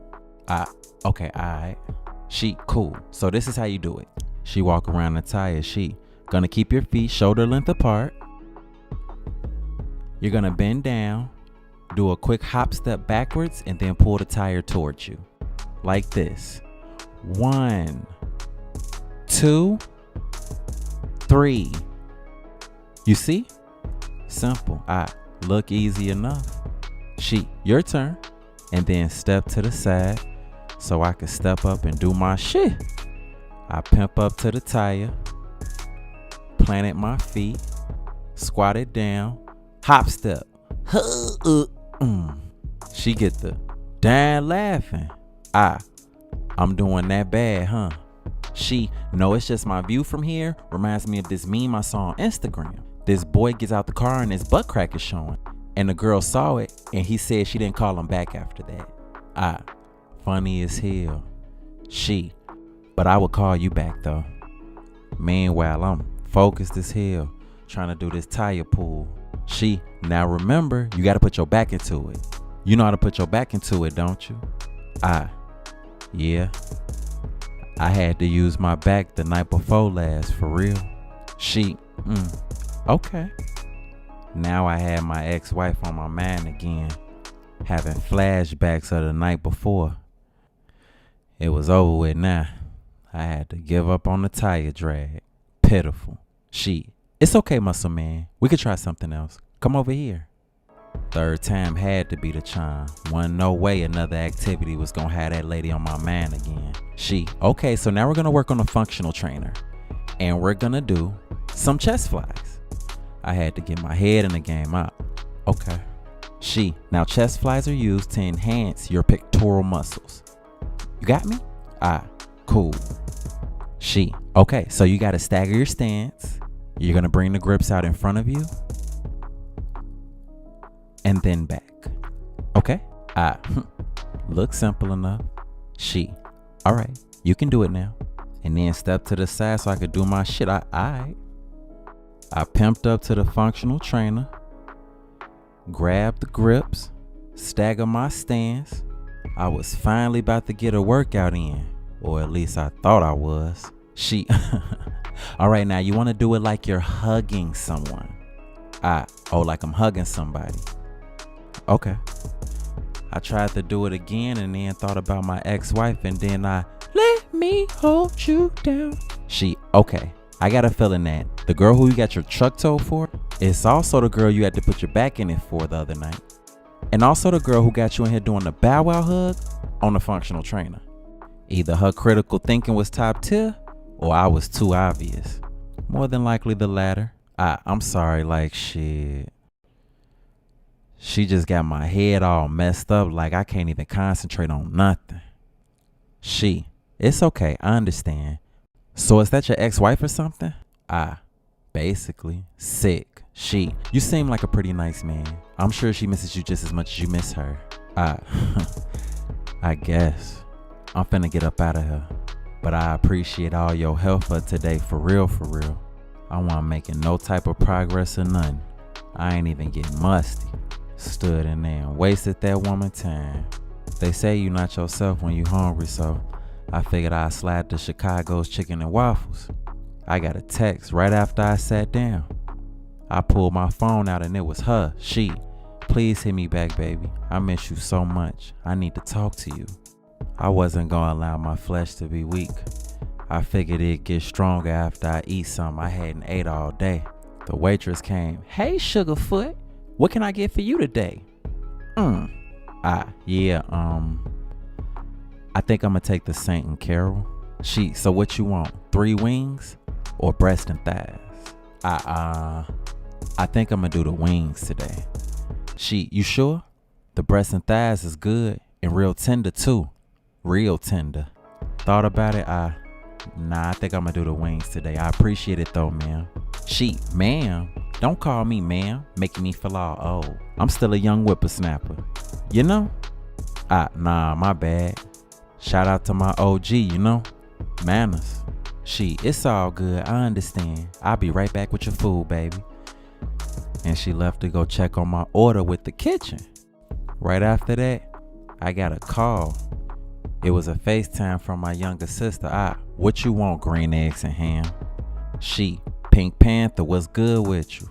Speaker 1: Okay, alright. She, cool. So this is how you do it. She walk around the tire. She, gonna keep your feet shoulder length apart. You're gonna bend down, do a quick hop step backwards, and then pull the tire towards you. Like this. 1, 2, 3. You see? Simple. Look easy enough. She, your turn. And then step to the side so I can step up and do my shit. I pimp up to the tire, planted my feet, squatted down, hop step. She get the damn laughing. I'm doing that bad, huh? She, no, it's just my view from here. Reminds me of this meme I saw on Instagram. This boy gets out the car and his butt crack is showing. And the girl saw it and he said she didn't call him back after that. Funny as hell. She, but I would call you back though. Meanwhile, I'm focused as hell trying to do this tire pull. She, now remember, you got to put your back into it. You know how to put your back into it, don't you? Yeah. I had to use my back the night before last, for real. She, okay. Now I had my ex-wife on my mind again, having flashbacks of the night before. It was over with now. I had to give up on the tire drag. Pitiful. She, it's okay, muscle man. We could try something else. Come over here. Third time had to be the charm. Wasn't no way another activity was gonna have that lady on my mind again. She, okay, so now we're gonna work on a functional trainer. And we're gonna do some chest flies. I had to get my head in the game up. Okay. She, now chest flies are used to enhance your pectoral muscles. You got me? Cool. She, okay, so you gotta stagger your stance. You're gonna bring the grips out in front of you. And then back. Okay? Looks simple enough. She, all right, you can do it now. And then step to the side so I could do my shit. I pimped up to the functional trainer, grabbed the grips, stagger my stance. I was finally about to get a workout in, or at least I thought I was. She, all right, now you want to do it like you're hugging someone. Like I'm hugging somebody. Okay. I tried to do it again and then thought about my ex-wife and then let me hold you down. She, okay. I got a feeling that the girl who you got your truck towed for is also the girl you had to put your back in it for the other night. And also the girl who got you in here doing the bow wow hug on the functional trainer. Either her critical thinking was top tier or I was too obvious. More than likely the latter. I'm sorry, like shit. She just got my head all messed up like I can't even concentrate on nothing. She, it's okay, I understand. So is that your ex-wife or something? Basically. Sick. She, you seem like a pretty nice man. I'm sure she misses you just as much as you miss her. I guess. I'm finna get up out of here. But I appreciate all your help for today, for real, for real. I wasn't making no type of progress or nothing. I ain't even getting musty. Stood in there and wasted that woman time. They say you not yourself when you hungry, so I figured I'd slide to Chicago's Chicken and Waffles. I got a text right after I sat down. I pulled my phone out and it was her. She, please hit me back, baby. I miss you so much. I need to talk to you. I wasn't gonna allow my flesh to be weak. I figured it'd get stronger after I eat something I hadn't ate all day. The waitress came. Hey, Sugarfoot. What can I get for you today? I think I'm gonna take the Saint and Carol. She, so what you want? 3 wings or breast and thighs? I think I'm gonna do the wings today. She, you sure? The breast and thighs is good and real tender too. Real tender. Thought about it, I think I'm gonna do the wings today. I appreciate it though, ma'am. She, ma'am? Don't call me ma'am, making me feel all old. I'm still a young whippersnapper. You know? Nah, my bad. Shout out to my OG, you know? Manners. She, it's all good, I understand. I'll be right back with your food, baby. And she left to go check on my order with the kitchen. Right after that, I got a call. It was a FaceTime from my younger sister. What you want, green eggs and ham? She, Pink Panther, what's good with you?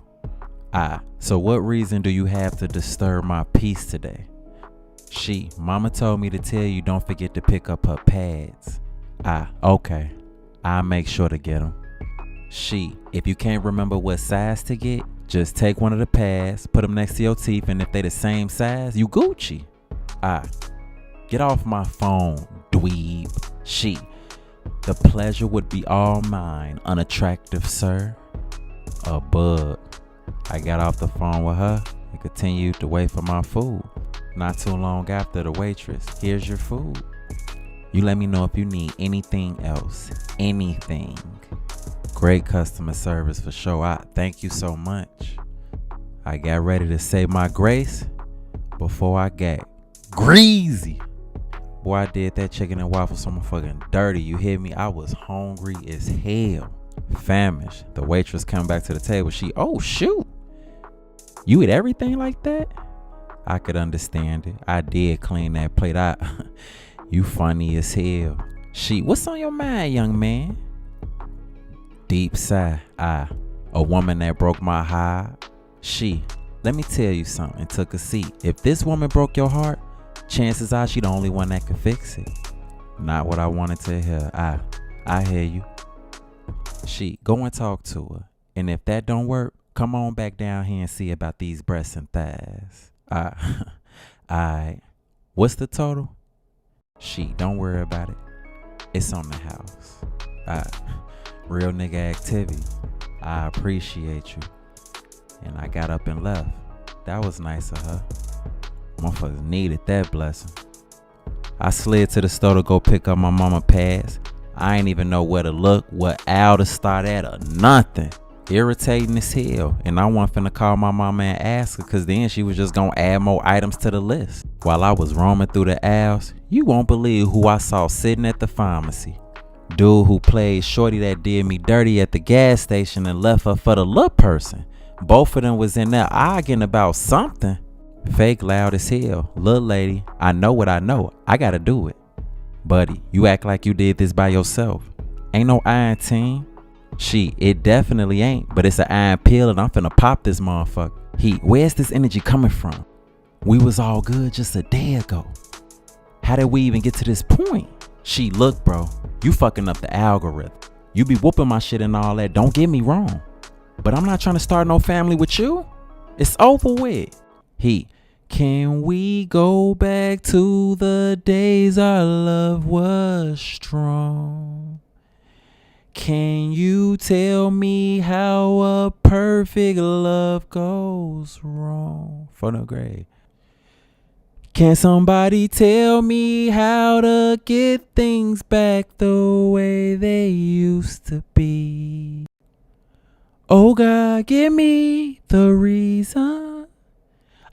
Speaker 1: So what reason do you have to disturb my peace today? She, mama told me to tell you don't forget to pick up her pads. Okay. I'll make sure to get them. If you can't remember what size to get, just take one of the pads, put them next to your teeth, and if they the same size, you Gucci. Get off my phone, dweeb. The pleasure would be all mine, unattractive sir. A bug. I got off the phone with her and continued to wait for my food. Not too long after, the waitress, here's your food. You let me know if you need anything else. Anything. Great customer service for sure. I thank you so much. I got ready to say my grace before I got greasy. Boy, I did that chicken and waffle so motherfucking dirty. You hear me? I was hungry as hell. Famished. The waitress come back to the table. Oh shoot. You eat everything like that? I could understand it. I did clean that plate out. You funny as hell. What's on your mind, young man? Deep sigh. A woman that broke my heart. Let me tell you something. Took a seat. If this woman broke your heart, chances are she the only one that can fix it. Not what I wanted to hear. I hear you. Go and talk to her. And if that don't work, come on back down here and see about these breasts and thighs. Alright. What's the total? Don't worry about it. It's on the house. Real nigga activity. I appreciate you. And I got up and left. That was nice of her. Motherfuckers needed that blessing. I slid to the store to go pick up my mama pads. I ain't even know where to look, what aisle to start at, or nothing. Irritating as hell. And I wasn't finna call my mama and ask her, cause then she was just gonna add more items to the list. While I was roaming through the aisles, you won't believe who I saw sitting at the pharmacy. Dude who played shorty that did me dirty at the gas station and left her for the little person. Both of them was in there arguing about something. Fake loud as hell. Little lady, I know what I know. I gotta do it. Buddy, you act like you did this by yourself. Ain't no iron team. It definitely ain't, but it's an iron pill and I'm finna pop this motherfucker. Where's this energy coming from? We was all good just a day ago. How did we even get to this point? Look bro, you fucking up the algorithm. You be whooping my shit and all that, don't get me wrong. But I'm not trying to start no family with you. It's over with. Can we go back to the days our love was strong? Can you tell me how a perfect love goes wrong? For no grade. Can somebody tell me how to get things back the way they used to be? Oh God, give me the reason.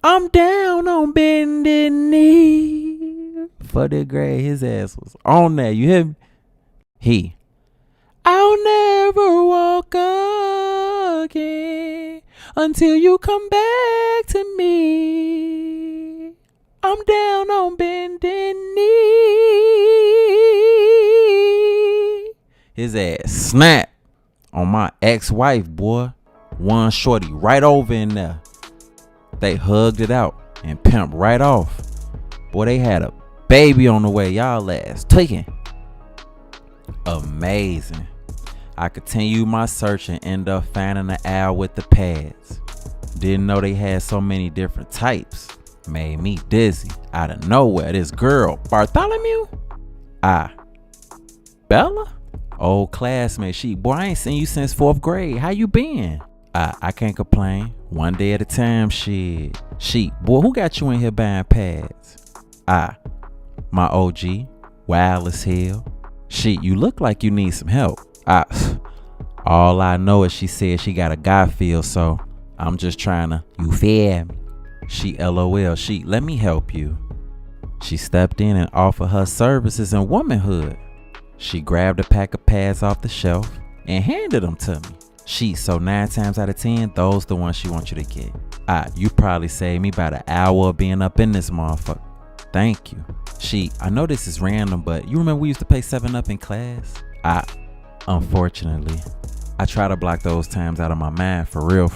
Speaker 1: I'm down on bended knee. For the grade, his ass was on that. You hear me? I'll never walk again until you come back to me. I'm down on bended knee. His ass snap on my ex-wife, boy. One shorty right over in there. They hugged it out and pimped right off. Boy, they had a baby on the way. Y'all ass tweaking. Amazing. I continued my search and end up finding the aisle with the pads. Didn't know they had so many different types. Made me dizzy. Out of nowhere, this girl, Bartholomew? Bella? Old classmate. Boy, I ain't seen you since 4th grade. How you been? I can't complain. One day at a time, shit. Boy, who got you in here buying pads? My OG. Wild as hell. You look like you need some help. All I know is she said she got a guy feel, so I'm just trying to, you feel me? LOL. Let me help you. She stepped in and offered her services in womanhood. She grabbed a pack of pads off the shelf and handed them to me. So 9 times out of 10, those the ones she wants you to get. You probably saved me about an hour of being up in this motherfucker. Thank you. I know this is random, but you remember we used to play 7-Up in class? Unfortunately, I try to block those times out of my mind for real.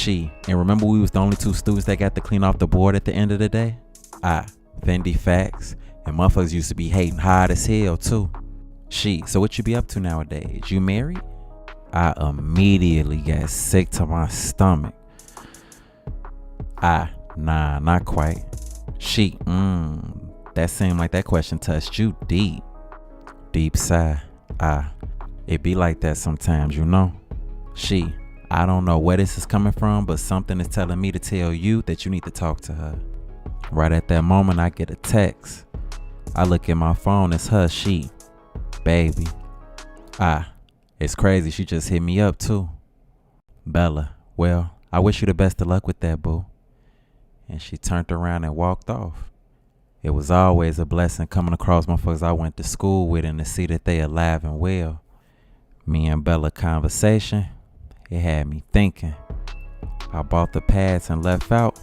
Speaker 1: And remember we was the only 2 students that got to clean off the board at the end of the day? Fendi facts. And motherfuckers used to be hating hard as hell too. So what you be up to nowadays? You married? I immediately got sick to my stomach. Nah, not quite. That seemed like that question touched you deep. Deep sigh. It be like that sometimes, you know. I don't know where this is coming from, but something is telling me to tell you that you need to talk to her. Right at that moment, I get a text. I look at my phone, it's her, baby. It's crazy, she just hit me up too. Bella, well, I wish you the best of luck with that, boo. And she turned around and walked off. It was always a blessing coming across motherfuckers I went to school with and to see that they alive and well. Me and Bella conversation, it had me thinking. I bought the pads and left out,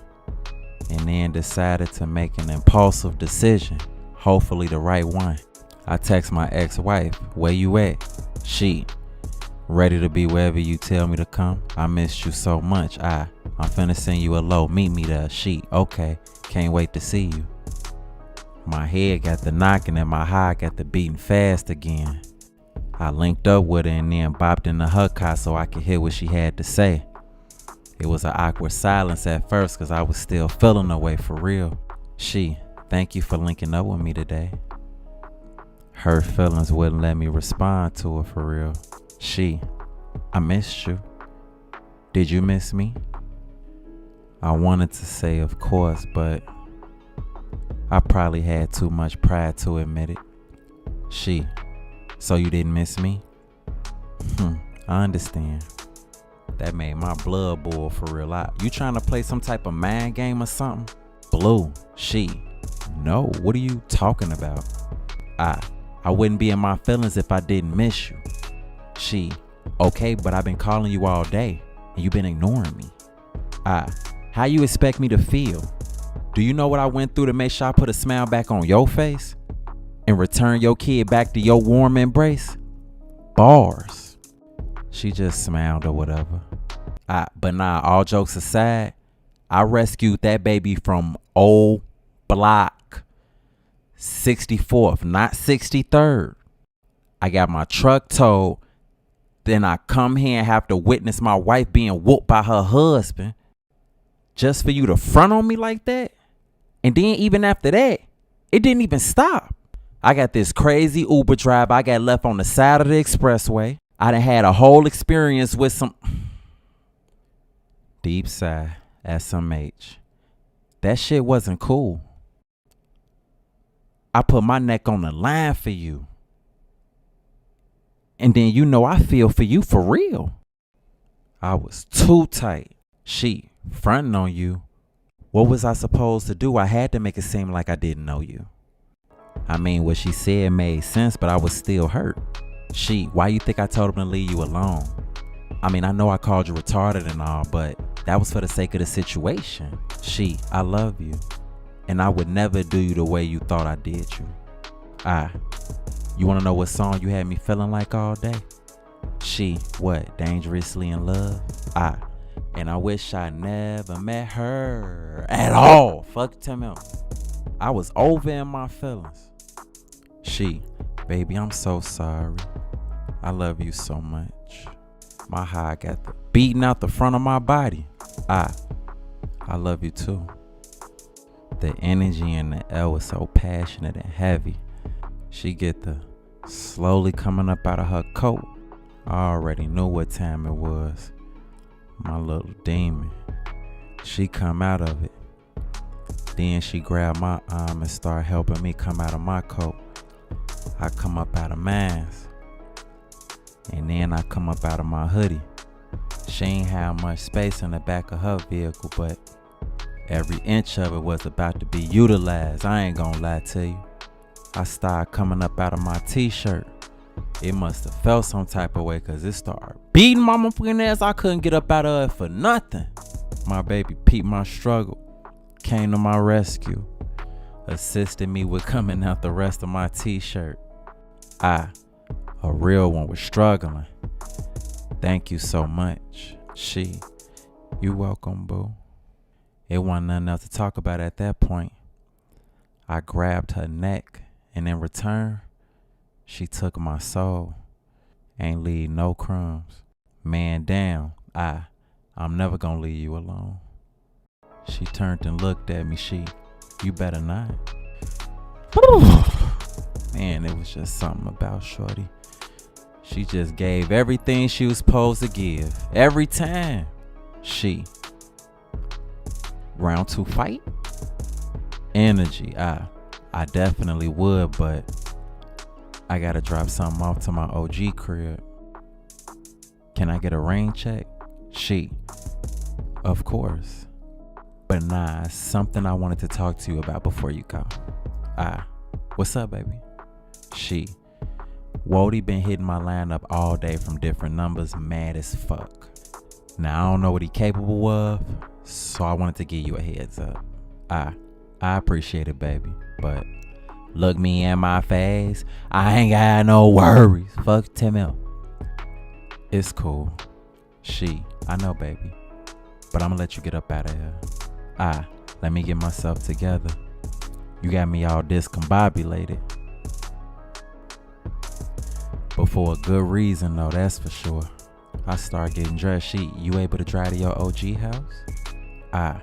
Speaker 1: and then decided to make an impulsive decision, hopefully the right one. I text my ex-wife, where you at? Ready to be wherever you tell me to come. I missed you so much. I'm finna send you a low. Meet me there. Okay. Can't wait to see you. My head got the knocking and my heart got the beating fast again. I linked up with her and then bopped into her car so I could hear what she had to say. It was an awkward silence at first because I was still feeling the way for real. Thank you for linking up with me today. Her feelings wouldn't let me respond to her for real. I missed you. Did you miss me? I wanted to say of course, but I probably had too much pride to admit it. So you didn't miss me? I understand. That made my blood boil for real. You trying to play some type of mind game or something? Blue, no, what are you talking about? I wouldn't be in my feelings if I didn't miss you. Okay, but I've been calling you all day and you've been ignoring me. How you expect me to feel? Do you know what I went through to make sure I put a smile back on your face and return your kid back to your warm embrace? Bars. She just smiled or whatever. But nah, all jokes aside, I rescued that baby from old block 64th, not 63rd. I got my truck towed. Then I come here and have to witness my wife being whooped by her husband just for you to front on me like that? And then even after that, it didn't even stop. I got this crazy Uber driver. I got left on the side of the expressway. I done had a whole experience with some deep sigh, SMH. That shit wasn't cool. I put my neck on the line for you. And then I feel for you for real. I was too tight. Fronting on you. What was I supposed to do? I had to make it seem like I didn't know you. I mean, what she said made sense, but I was still hurt. Why you think I told him to leave you alone? I mean, I know I called you retarded and all, but that was for the sake of the situation. I love you. And I would never do you the way you thought I did you. You want to know what song you had me feeling like all day? What? Dangerously in Love? And I wish I never met her at all. Fuck tell me. I was over in my feelings. Baby, I'm so sorry. I love you so much. My heart got the beating out the front of my body. I love you too. The energy in the air was so passionate and heavy. She get the slowly coming up out of her coat. I already knew what time it was. My little demon. She come out of it. Then she grabbed my arm and started helping me come out of my coat. I come up out of mine. And then I come up out of my hoodie. She ain't have much space in the back of her vehicle, but every inch of it was about to be utilized. I ain't gonna lie to you. I started coming up out of my t-shirt. It must have felt some type of way because it started beating my motherfucking ass. I couldn't get up out of it for nothing. My baby peeped my struggle, came to my rescue, assisted me with coming out the rest of my t-shirt. A real one was struggling. Thank you so much. You welcome, boo. It wasn't nothing else to talk about at that point. I grabbed her neck, and in return, She took my soul. Ain't leave no crumbs. Man down, I'm never gonna leave you alone. She turned and looked at me. You better not. Man, it was just something about shorty. She just gave everything she was supposed to give. Every time. Round 2 fight? Energy. I definitely would, but I gotta drop something off to my OG crib. Can I get a rain check? Of course. But nah, something I wanted to talk to you about before you go. What's up, baby? Wody been hitting my lineup all day from different numbers, mad as fuck. Now I don't know what he capable of, so I wanted to give you a heads up. I appreciate it, baby, but look me in my face, I ain't got no worries. Fuck Tim. It's cool. I know, baby, but I'ma let you get up out of here. Let me get myself together. You got me all discombobulated. But for a good reason, though, that's for sure. I start getting dressed. You able to drive to your OG house?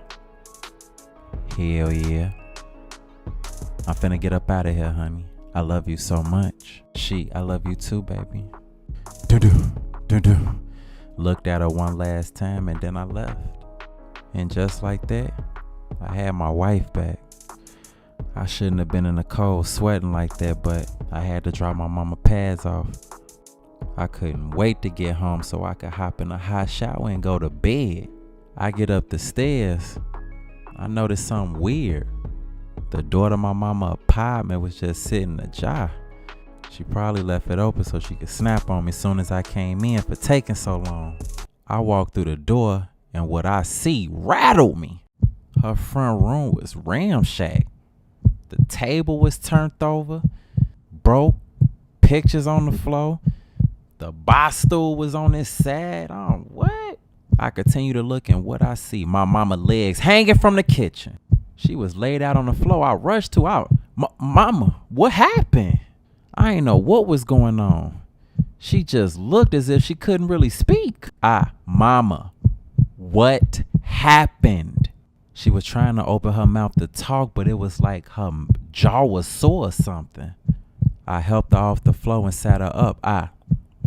Speaker 1: Hell yeah. I'm finna get up out of here, honey. I love you so much. I love you too, baby. Do. Looked at her one last time and then I left. And just like that, I had my wife back. I shouldn't have been in the cold sweating like that, but I had to drop my mama pads off. I couldn't wait to get home so I could hop in a hot shower and go to bed. I get up the stairs. I noticed something weird. The door to my mama's apartment was just sitting ajar. She probably left it open so she could snap on me as soon as I came in for taking so long. I walked through the door and what I see rattled me. Her front room was ramshacked. The table was turned over, broke, pictures on the floor. The bar stool was on this side. What? I continue to look and what I see, my mama legs hanging from the kitchen. She was laid out on the floor. I rushed to out. Mama, what happened? I ain't know what was going on. She just looked as if she couldn't really speak. Mama, what happened? She was trying to open her mouth to talk, but it was like her jaw was sore or something. I helped her off the floor and sat her up.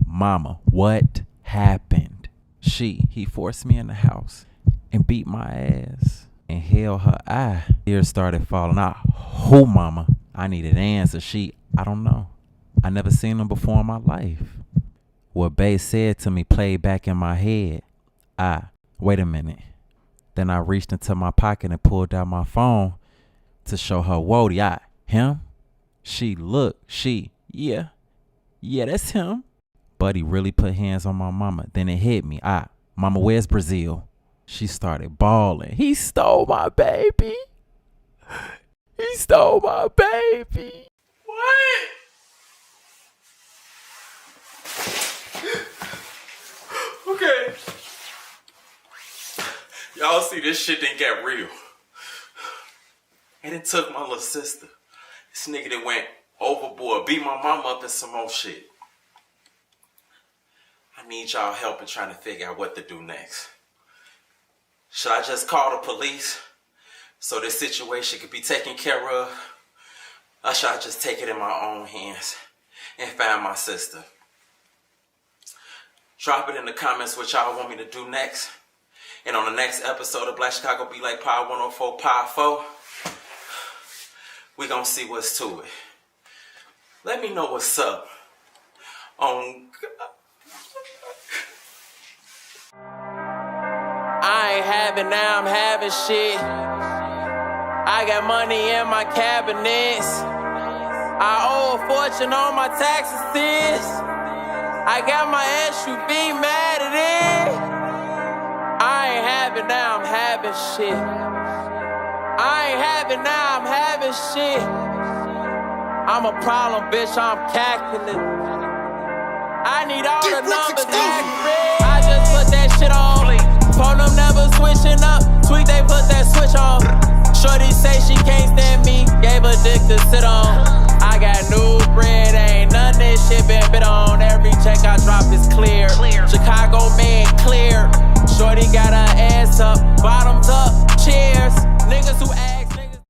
Speaker 1: Mama, what happened? He forced me in the house and beat my ass and held her eye. Tears started falling out. Who, mama? I needed answers. I don't know. I never seen them before in my life. What Bae said to me played back in my head. Wait a minute. Then I reached into my pocket and pulled out my phone to show her Wody. Him? Yeah, that's him. Buddy really put hands on my mama. Then it hit me. Mama, where's Brazil? She started bawling. He stole my baby. He stole my baby. What? Okay. Y'all see, this shit didn't get real. And it took my little sister. This nigga that went overboard, beat my mama up and some more shit. I need y'all help in trying to figure out what to do next. Should I just call the police so this situation could be taken care of? Or should I just take it in my own hands and find my sister? Drop it in the comments what y'all want me to do next. And on the next episode of Black Chicago Be Like Power 104 Power 4, we gonna see what's to it. Let me know what's up on... I ain't having, now I'm having shit. I got money in my cabinets. I owe a fortune on my taxes, sis. I got my SUV mad at it. I ain't having, now I'm having shit. I ain't having, now I'm having shit. I'm a problem, bitch, I'm calculating. I need all the numbers accurate. I just put that shit on. Phone them